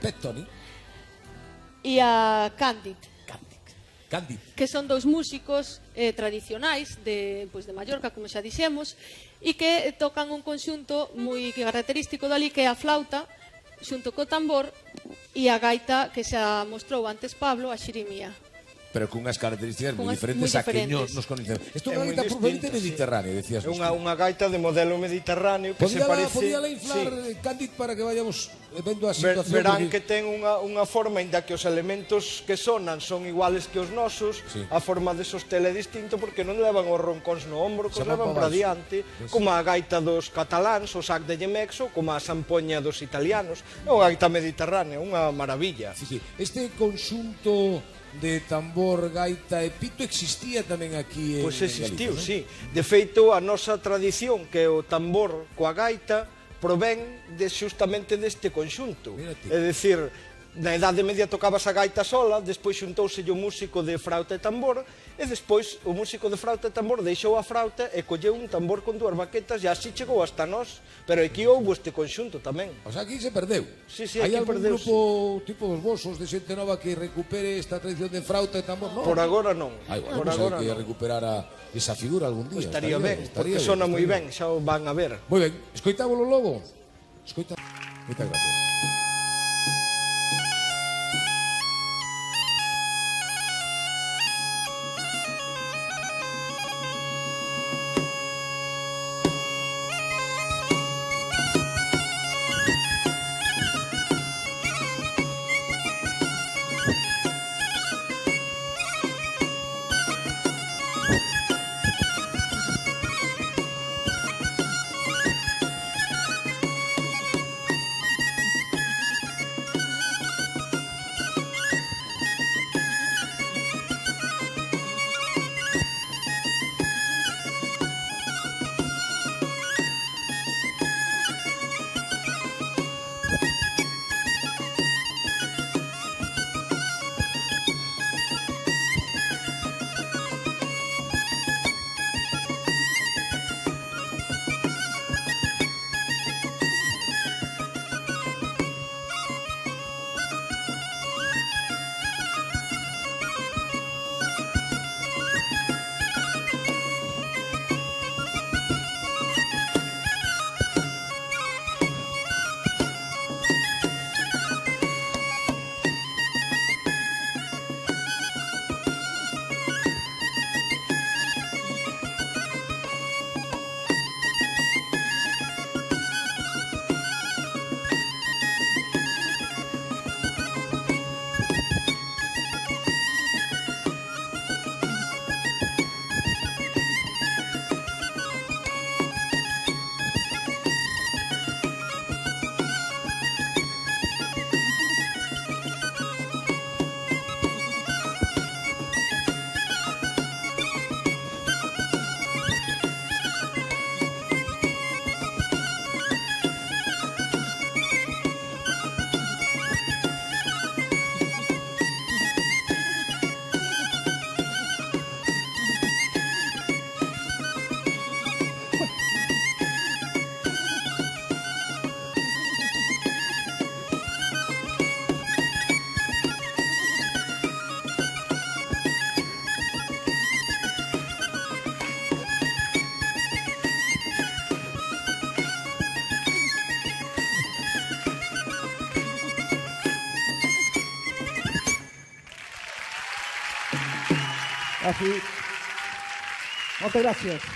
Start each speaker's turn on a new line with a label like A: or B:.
A: Pettoni
B: e a Cándid,
A: que
B: son dous músicos tradicionais de Mallorca, como xa dixemos, e que tocan un conxunto moi característico dali, que é a flauta xunto co tambor e a gaita que xa mostrou antes Pablo, a xirimía.
A: pero cunhas características moi diferentes
B: moi
A: a que
B: diferentes.
A: nos conocemos. Isto é
C: É
A: unha
C: moi
A: gaita probablemente
C: distinta, sí.
A: mediterránea, decías.
C: É unha gaita de modelo mediterráneo que se parece...
A: Podía inflar Cándid para que vayamos vendo a situación.
C: Verán que ten unha forma, inda que os elementos que sonan son iguales que os nosos, a forma de sostela é distinto porque non levan os roncóns no ombro, que os levan para diante, como a gaita dos cataláns, o sac de Gemex, ou como a sampoña dos italianos. É unha gaita mediterránea, unha maravilla.
A: Este conxunto de tambor, gaita e pito existía tamén aquí en
C: Pois existiu,
A: Galicia,
C: sí. De feito, a nosa tradición, que é o tambor coa gaita, provén justamente deste conxunto. É dicir, na Idade Media tocabas a gaita sola, despois xuntouse o músico de frauta e tambor, e despois o músico de frauta e tambor deixou a frauta e colleu un tambor con dúas baquetas e así chegou hasta nós. Pero aquí houve este conxunto tamén.
A: O sea, aquí se perdeu.
C: Sí,
A: Hai
C: aquí
A: algún
C: perdeu.
A: grupo tipo os vosos de xente nova que recupere esta tradición de frauta e tambor? Non.
C: Por agora non.
A: Por
C: Por agora
A: que
C: non.
A: recuperara esa figura algún día.
C: Estaría ben, porque sona moi ben, xa o van a ver.
A: Moi ben, escoitámoslo logo. Moitas gracias.
D: Así. Moitas gracias.